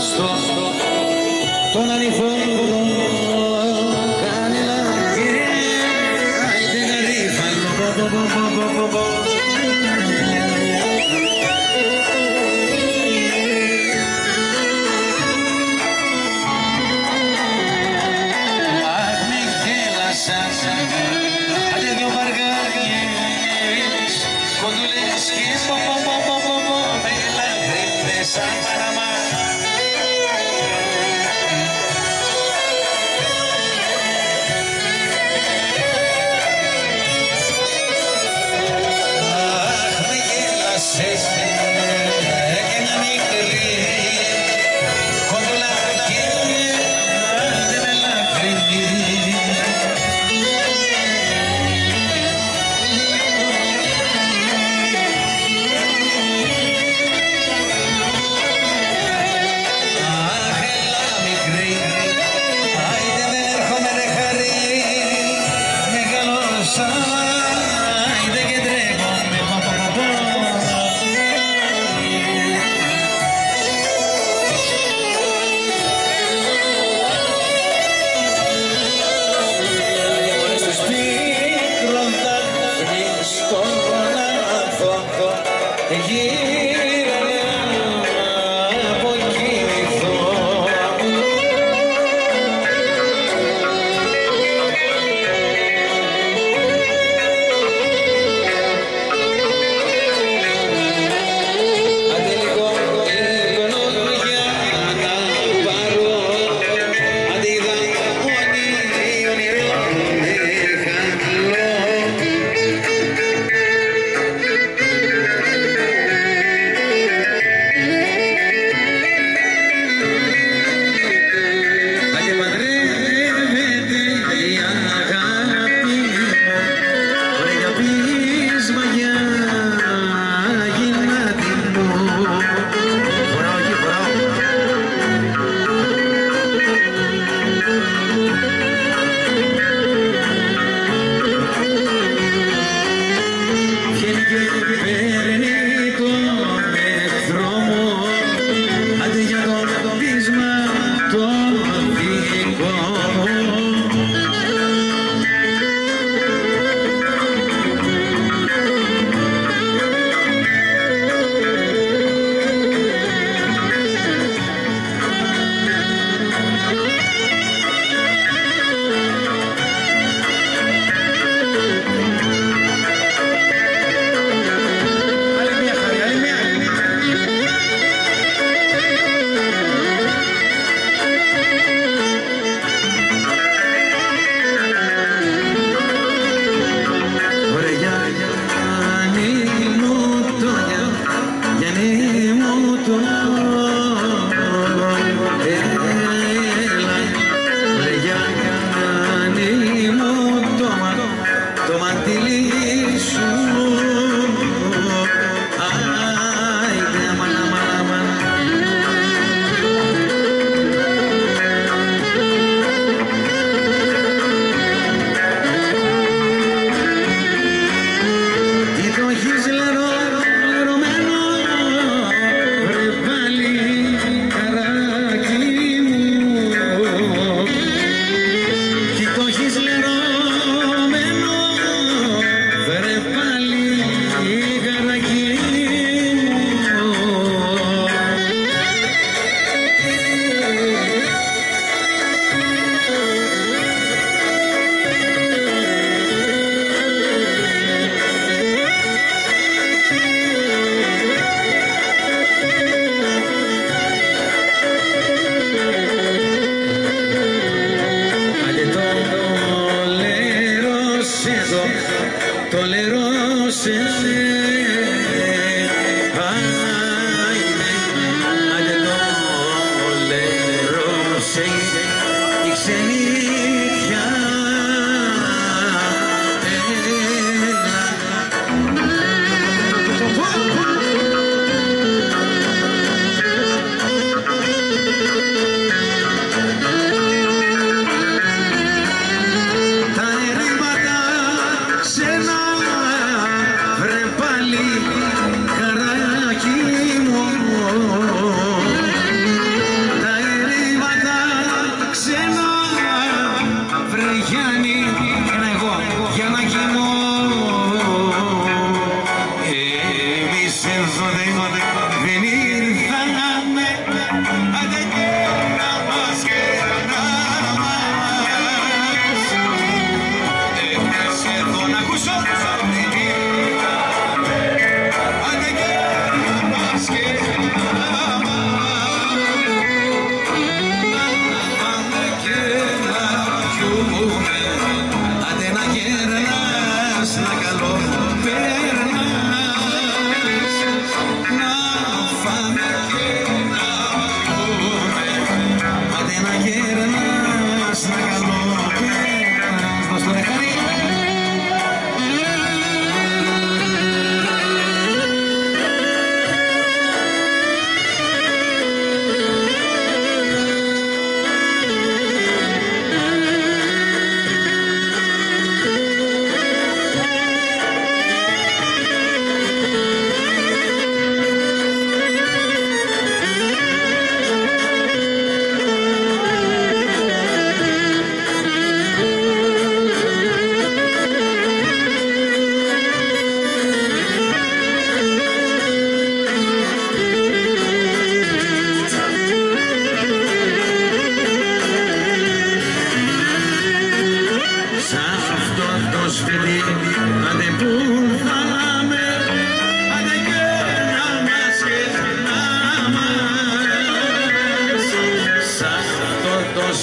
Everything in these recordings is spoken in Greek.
στο τον ανηφόρο κάνει λαμπύρι άιντε γαρίφαλο αχ με γέλασαν άντε δυο μαργαριές κοντούλες και με λαμπρίδες σαν παραμά.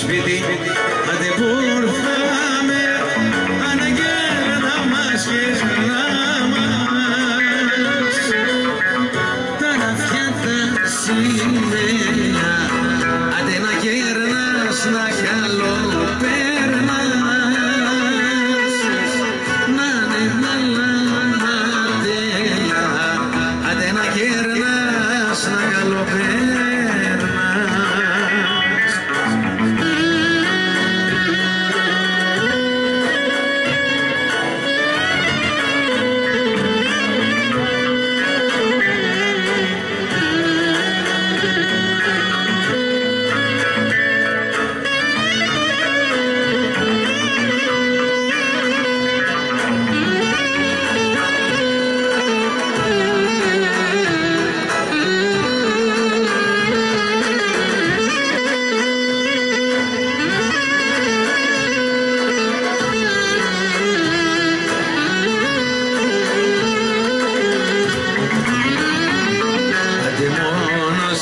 σπίτι, άντε που ήρθαμε, αναγγέλνα μας και μας. Τα ναυτιά τα σημαία, άντε να γέρνας, να καλοπέρνας, να είναι μαλαματέα, άντε να γέρνας, να καλοπέρνας.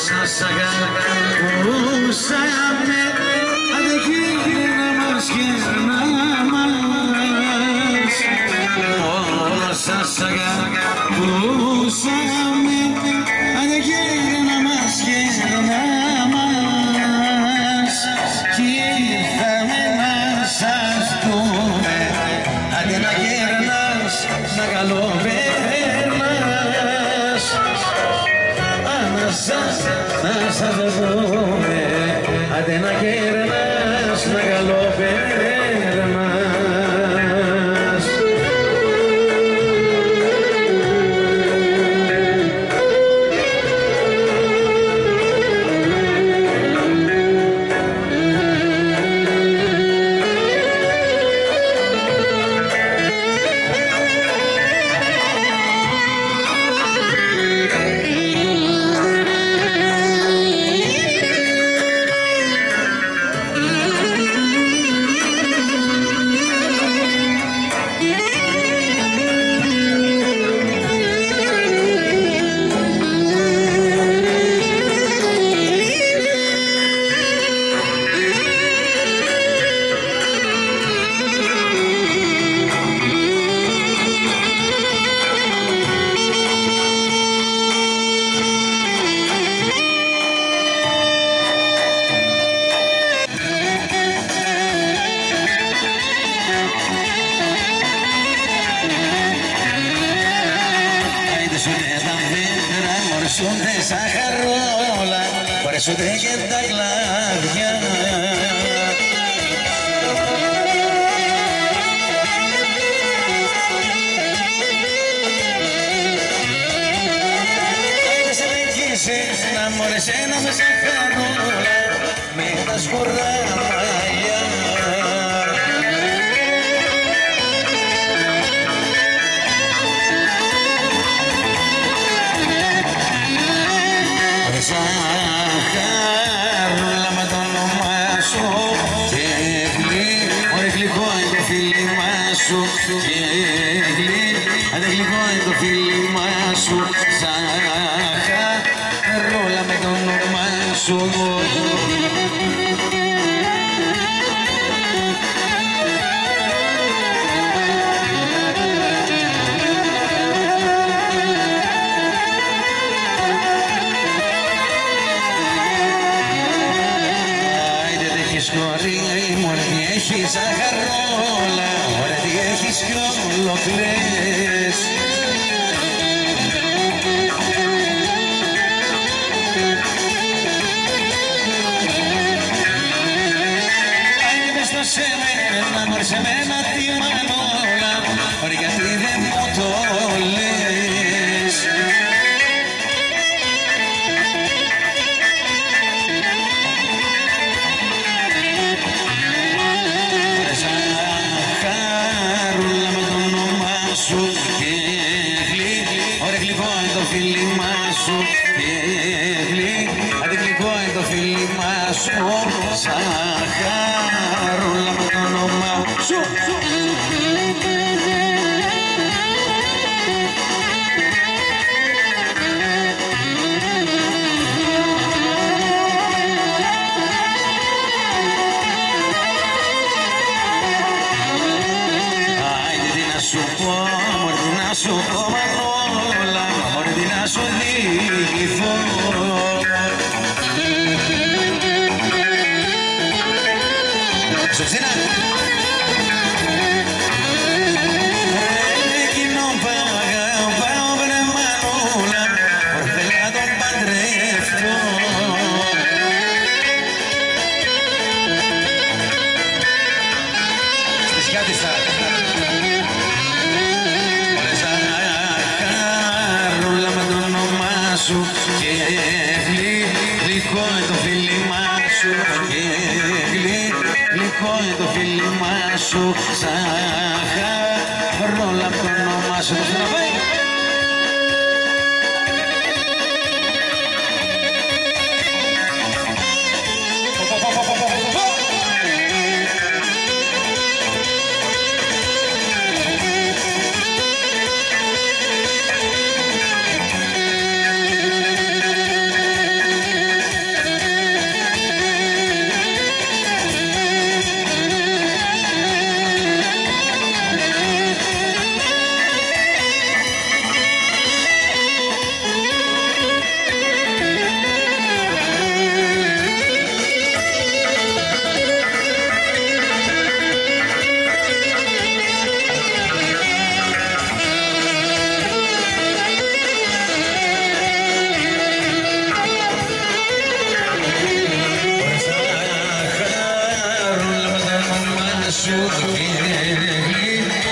Σας αγαπούσαμε, άντε γύρνα μας, γύρνα μας. Μόνο σας αγαπούσαμε, άντε γύρνα μας, γύρνα μας. Κι ήρθαμε να σας πούμε, άντε να γύρνας, να καλοπέρνας. Να σας δούμε, άντε να γέρνας, να καλοπέρνας. Χωρέσονται σαν χαρόλα, χωρέσονται και τα κλάδια. Άιντε σε νικήσεις να μωρές ένα με σαν χαρόλα, με τα σκουρά μαλλιά. Ζαχαρούλα με το όνομά σου και γλυκό είναι το φίλημά σου και γλυκό είναι το φίλημά σου. Ζαχαρούλα με το όνομά σου. Μωρέ τι έχεις ζαχαρόλα, μωρέ τι έχεις κι ολοκλές. Άιντε μες στο σεμένα, μωρέ σε μένα τη μανόλα, μωρέ γιατί δεν μου το λες. Φίλημά σου και γλυκό είναι το φίλημά σου. Ζαχαρούλα με το όνομά σου. Ζήνα. Εκείνο πάω πνευμανούλα, ορθέλα τον παντρευτώ. Στις Κιάτισσα. Ζαχαρούλα με το όνομά σου και γλυκό είναι το φίλημά σου και γλυκό είναι το φίλημά σου. Ζαχαρούλα με το όνομά σου.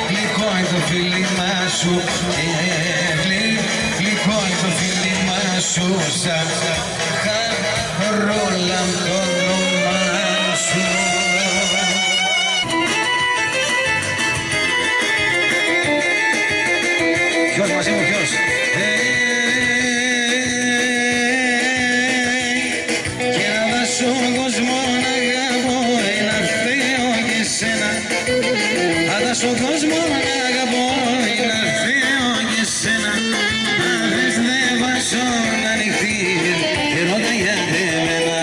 Γλυκό είναι το φίλημά σου και γλυκό είναι το φίλημά σου. Ζαχαρούλα με το όνομά σου. Ποιος μαζί μου, ποιος? Και να δώσω κόσμο να αγαπώ ένα θείο και σένα. Θα δώσω κόσμο να αγαπώ ένα θείο και σένα. Αν θες δεν βάζω να ανοιχτεί και ρώτα γιατί εμένα.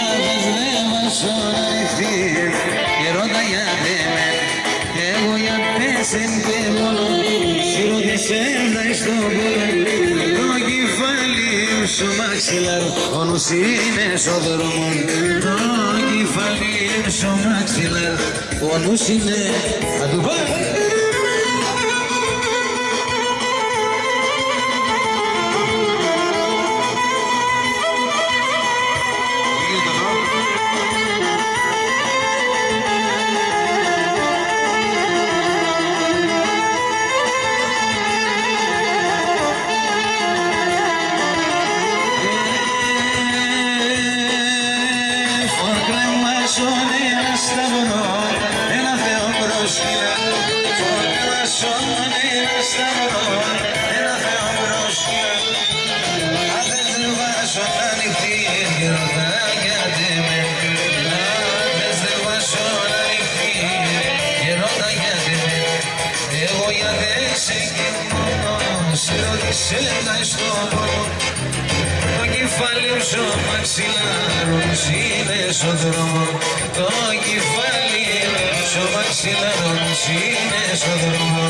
Αν θες δεν βάζω να ανοιχτεί και ρώτα γιατί εμένα. Εγώ για πέσεντε μόνο σιρώτησε έφταει στον πόνο. Το κεφάλι σου μαξιλάρ ο νους είναι στο δρόμο. Το κεφάλι σου μαξιλάρ ο νους είναι. Θα του πάρω. Ένα σταυρό, ένα Θεό προσκύλα. Ένα σταυρό, ένα Θεό προσκύλα. Αν δεν σε βάζω να ανοιχτεί και ρωτά γιατί με. Αν δεν σε βάζω να ανοιχτεί και ρωτά γιατί με. Εγώ γιατί σε κοινωνώ, σε ρωτήσε να στο πόνο. Το κεφάλι σου μαξιλάρος είναι στον δρόμο. Το κεφάλι σου μαξιλάρος είναι στον δρόμο.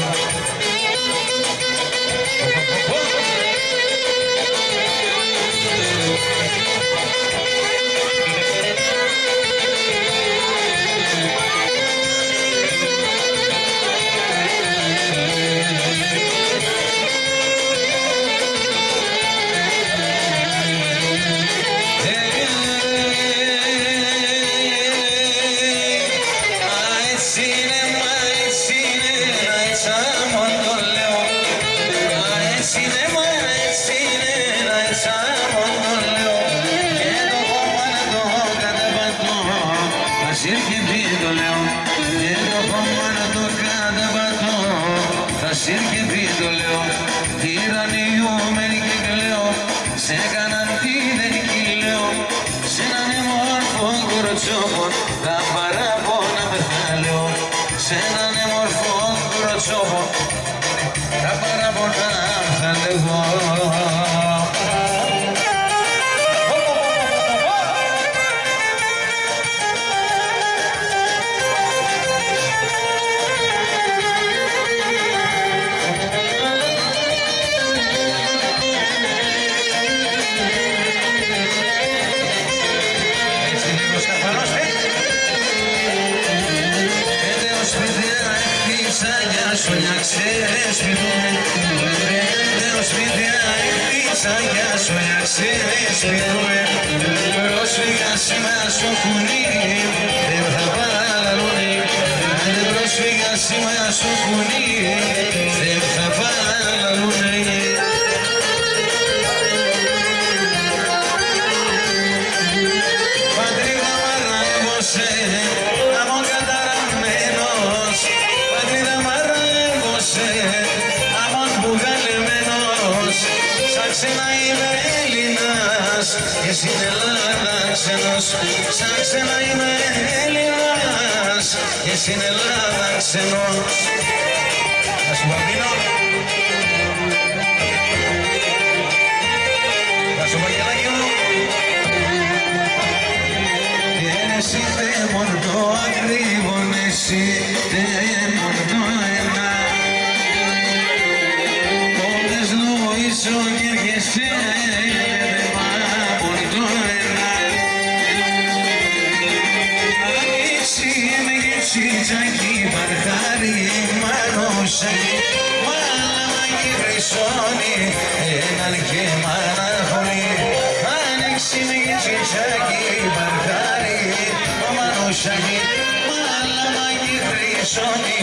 Σύρκευει το λέω, τυραννιούμενη και κλαίω, σε έκαναν τι δεν κυλαίω, σε έναν έμορφο κοροτσόπο, τα παράπονα με θα λέω, σε έναν έμορφο κοροτσόπο, τα παράπονα θα λέγω. σολιάξε σπιτούμε, ο σπίτια ήρθισακιά σολιάξε σπιτούμε, πρόσφυγα σήμερα στο κουνί, δεν θα παραλούνε, άντε πρόσφυγα σήμερα στο κουνί, δεν θα παραλούνε. Πατρίδα μαράγωσε, αμον καταραμένος, πατρίδα μαράγωσε, αμον μπουγαλεμένος, σαν ξένα είμαι Έλληνας και στην Ελλάδα ξένος, σαν ξένα είμαι Έλληνας και στην Ελλάδα ξένος. Να σου παπίνω. Να σου παγγελάκι μου. Εσύ δεν μόνο ακριβόν, εσύ δεν μόνο ένα. Πόντες νοήσω και έρχεσαι, δεν μόνο ένα. Ανοίξει με γεψιτζάκι, παρχάρι μανούσακι, μάλαμακι χρυσώνει, έναν και μαναχώνει. Ανοίξει με γεψιτζάκι, παρχάρι μανούσακι, μάλαμακι χρυσώνει,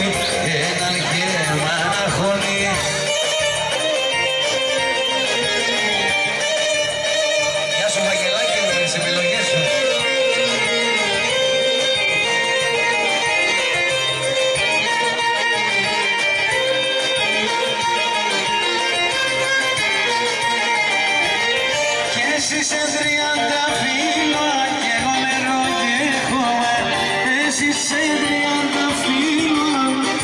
έναν και μαναχώνει. Γεια σου Βαγγελάκη μου, με τις επιλογές σου. Και εσύ σε 30 φίλο κι εγώ νερό και χώμα. Εσύ σε 30 φίλο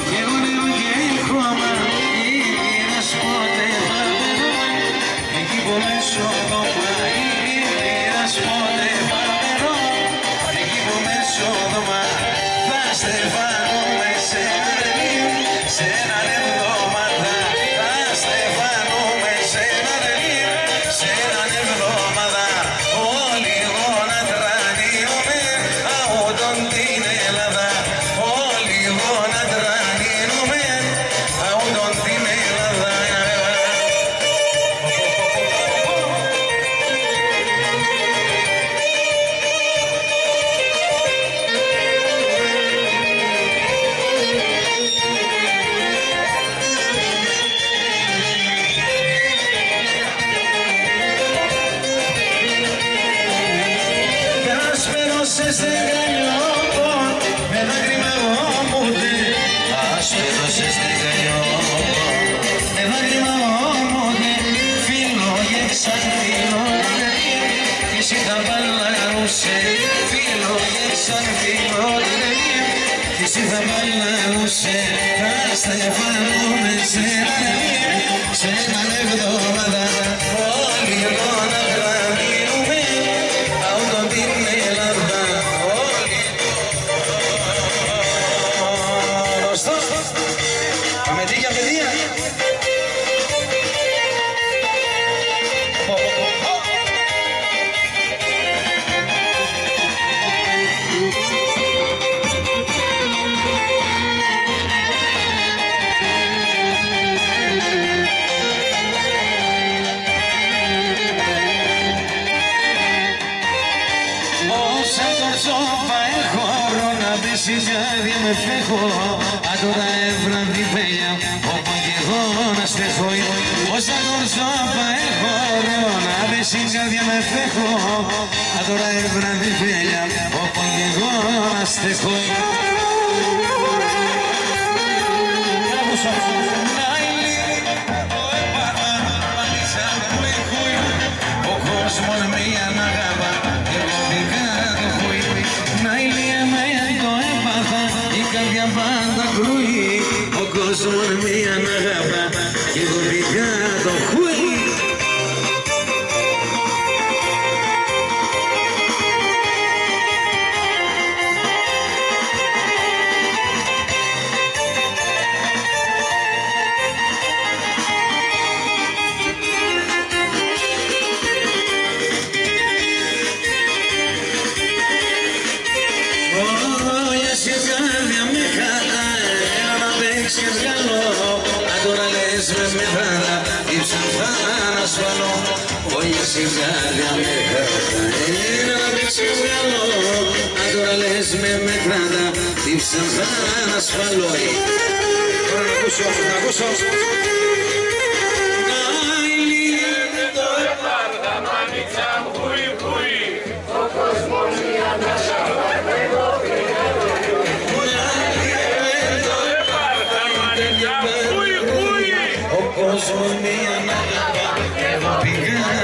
κι εγώ νερό και χώμα. Ήπειρας πότε θα περώ, εκεί που με σώδωμα. Ήπειρας πότε θα περώ, εκεί που με σώδωμα. Θα στεφάνουμε σε έναν λίγο, σε έναν εβδομάδα. Θα στεφάνουμε σε έναν λίγο, σε έναν εβδομάδα. Όλοι εγώ να τρανίνουμε, αόντων την Ελλάδα. Όλοι εγώ να τρανίνουμε, αόντων την Ελλάδα. Άσπερος στεγανιό, με δάκρυμα γόμουνε. Άσπερος στεγανιό, με δάκρυμα γόμουνε. Φίλο και ξανθήνω, κι εσύ θα μπαλαρούσε. Φίλο και ξανθήνω, κι εσύ θα μπαλαρούσε. Θα στεφάνουμε σε έναν εβδομάδα. Όλοι εδώ να τρανίνουμε, αόντων την Ελλάδα. Όλοι γνωστό. Αμετρίκια παιδεία. Όσα κορτσόπα έχω, να πέσει καρδιά με φέχω. Αν τώρα έβραδι πέλια, όπου κι εγώ να στεχώ. Όσα κορτσόπα έχω, να πέσει καρδιά με φέχω. Αν τώρα έβραδι πέλια, όπου κι εγώ να στεχώ. Ο κόσμος μία να αγαπά, εγώ δικά το χούι. Να ηλία με το έπαθα, η καρδιά πάντα κρούει. Ο κόσμος μία να αγαπά, εγώ δικά το χούι. σιγάρια με κρατάει να πήξω καλό. Αν τώρα λες με μετράτα τι ψαχά να ασφαλώει. Τώρα να ακούσω, να ακούσω. Το έπαρτα μάνιτσα μπούι μπούι, ο κόσμος μια νάσα εγώ πηγαίνω. Το έπαρτα μάνιτσα μπούι μπούι, ο κόσμος μια νάσα εγώ πηγαίνω.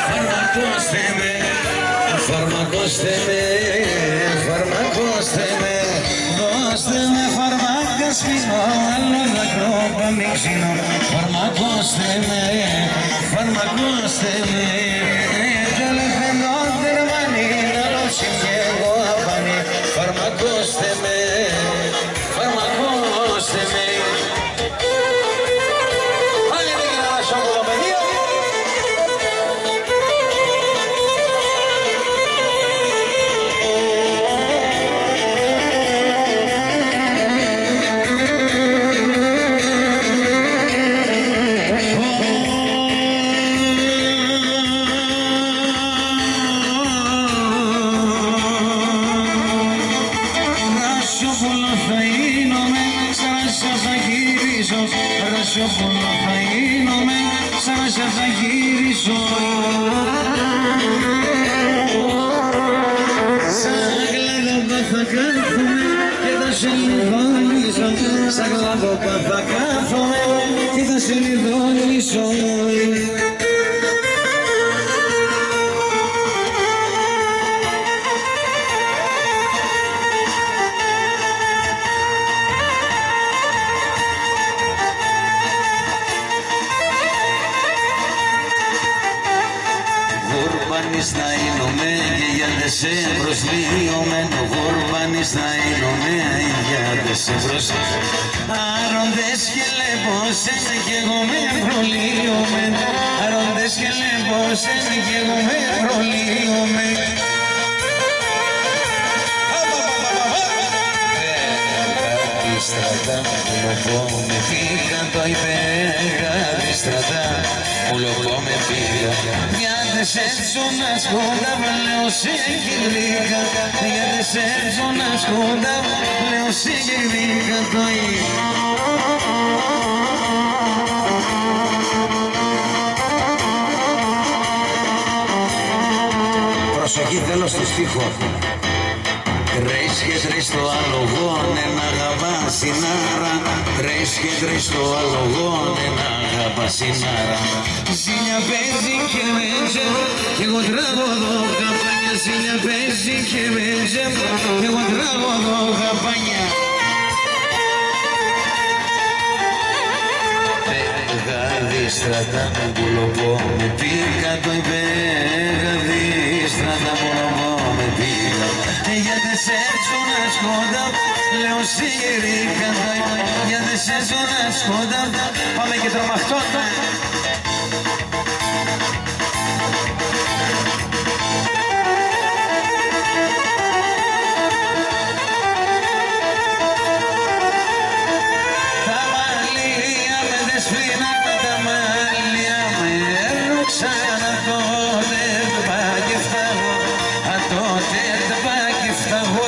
Φαρμακώστε με, φαρμακώστε με, φαρμακώστε με, δώστε με φαρμάκα σπινό, άλλο δακρό παμίξινο. Φαρμακώστε με, φαρμακώστε με, κι όλο φαινό τερμανί, άλλο συμμιέγω απανί. Φαρμακώστε με, φαρμακώστε με. Άλλη δεν είναι ένα σόκολο παιδιά. Ρασιόπουλο θα γίνομαι, σαν να σε θα γυρίσω. Σαν γλαδόπα θα κάθομαι και θα σε λιδώνησω. Σαν γλαδόπα θα κάθομαι και θα σε λιδώνησω. Γουρμπάνης να γίνομαι και για Δεσέμβρος λιωμένο. Γουρμπάνης να γίνομαι για Δεσέμβρος. Άροντες και λεπόσεν κι εγώ με προλύωμεν. Άροντες και λεπόσεν κι εγώ με προλύωμεν. Στρατά, λοπό με πήγα το υπέγα τη στρατά, λοπό με πήγα. Γιατί σε ζώνα σκόντα, λέω σε γυρνήκα. Γιατί σε ζώνα σκόντα, λέω σε γυρνήκα το προσοχή θέλω στο στίχο. Τρεις και τρεις το αλογόν, ένα γαμπασινάρα. Τρεις και τρεις το αλογόν, ένα γαμπασινάρα. Ζήλια παίζει και μέτζε, κι εγώ τραγωδώ καπάνια. Ζήλια παίζει και μέτζε, κι εγώ τραγωδώ καπάνια. Πέγαδι στρατά μου πουλοπό, με πήγα το υπέγαδι στρατά μου με πήγα. Γιατί σε ζώνα σκόντα, λέω σιγηρίκα. Γιατί σε ζώνα σκόντα, πάμε και τρομαχτώτα. Τα μαλλία με δεσπίνα, τα μαλλία με έρωξαν τότε το πάκι φταγώ. Τότε το πάκι φταγώ.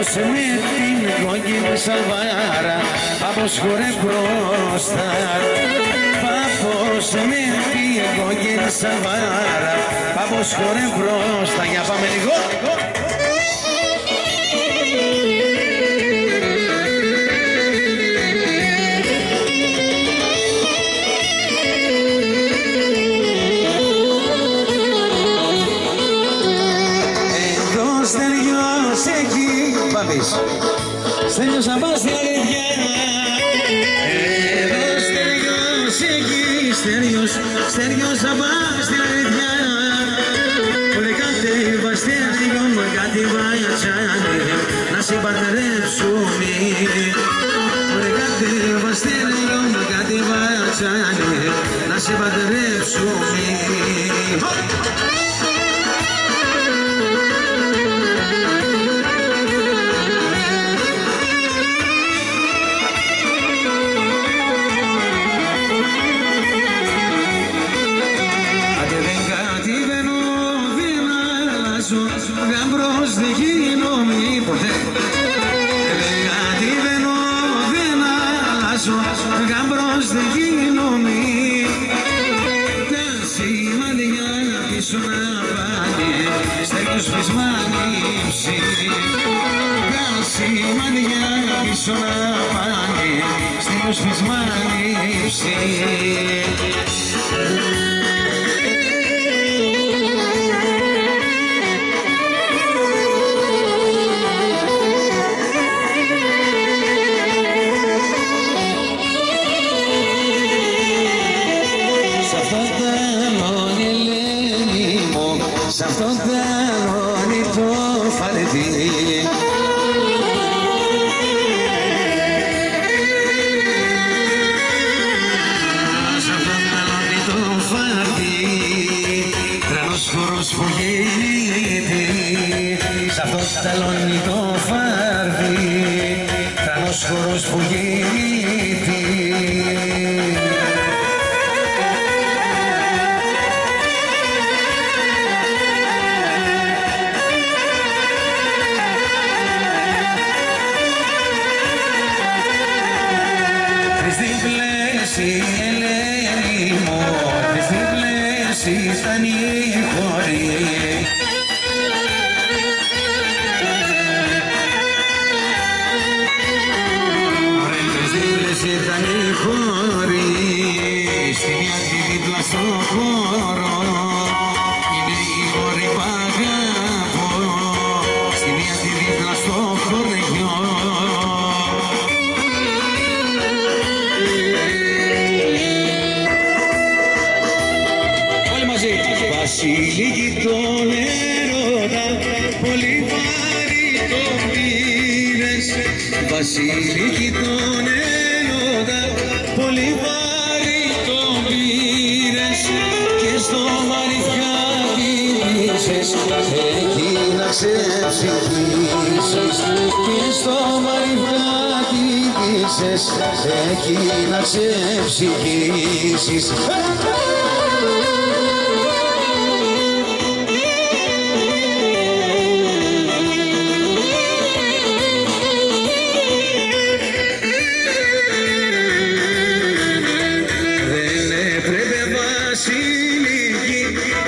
Παππούς με την κόκκινη σαλβάρα, παππούς χωρέ μπροστά. Παππούς με την κόκκινη σαλβάρα, παππούς χωρέ μπροστά. Για πάμε λίγο. Στέλιος να πας στην αλήθεια. Εδώ Στέλιος εκεί, Στέλιος να πας στην αλήθεια. Όλε κάθε βαστέριο με κάτι βαϊατσάνι να σε παντρεύσουμε. Όλε κάθε βαστέριο με κάτι βαϊατσάνι να σε παντρεύσουμε. Γαμπρός δεν γίνομαι ποτέ. Δεν κατεβαίνω, δεν αλλάζω. Γαμπρός δεν γίνομαι. Τα σημάδια πίσω να πάνε, Στέλιος φυσμάνιψη. Τα σημάδια πίσω να πάνε, Στέλιος φυσμάνιψη. Σ' αυτό τελώνει το φαλετί. Σ' αυτό τελώνει το φαλετί, τρελός χορός που γίνεται. Σ' αυτό τελώνει το φαλετί, τρελός χορός που γίνεται. Ελένη μου, στην πλέση ήταν η χώρη. Στην πλέση ήταν η χώρη, στη μια τη δίπλα στο χώρο. Είναι η χώρη που αγαπώ, στη μια τη δίπλα στο χωριό. Βασίλικη τον έρωτα, πολύ βάρη το πήρες. Βασίλικη τον έρωτα, πολύ βάρη το πήρες. Και στο μαριφιά πήρες, εκεί να ξεψυχήσεις. Και στο μαριφιά πήρες, εκεί να ξεψυχήσεις.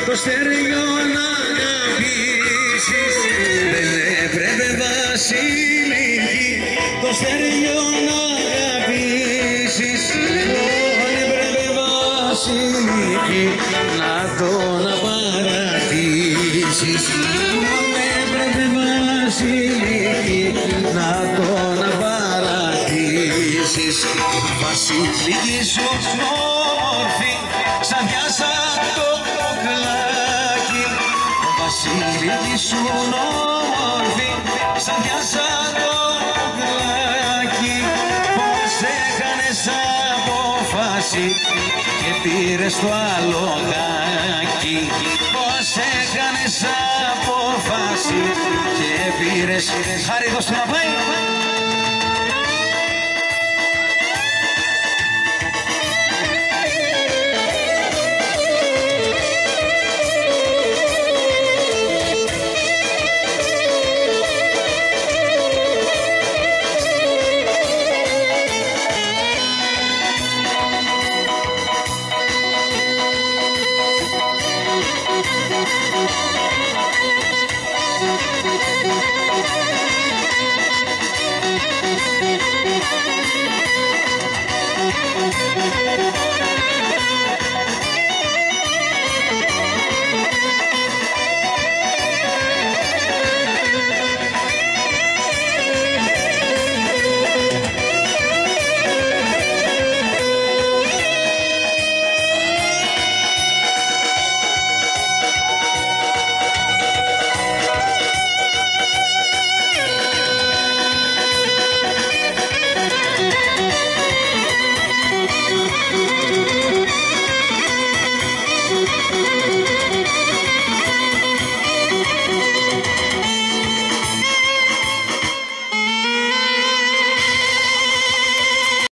Το στεριό να αγαπήσεις. Δεν έπρεπε Βασίλικη το στεριό να αγαπήσεις. Δεν έπρεπε Βασίλικη να τον απαρατήσεις. Δεν έπρεπε Βασίλικη να τον απαρατήσεις. Βασίλικη σου όμορφη σαν πιάσα το κλάκι. Βασίλικη σου όμορφη σαν πιάσα το κλάκι. Πώς έκανες απόφαση και πήρες το άλλο κάκι. Πώς έκανες απόφαση και πήρες. Χάρη δώσ' του να πάει.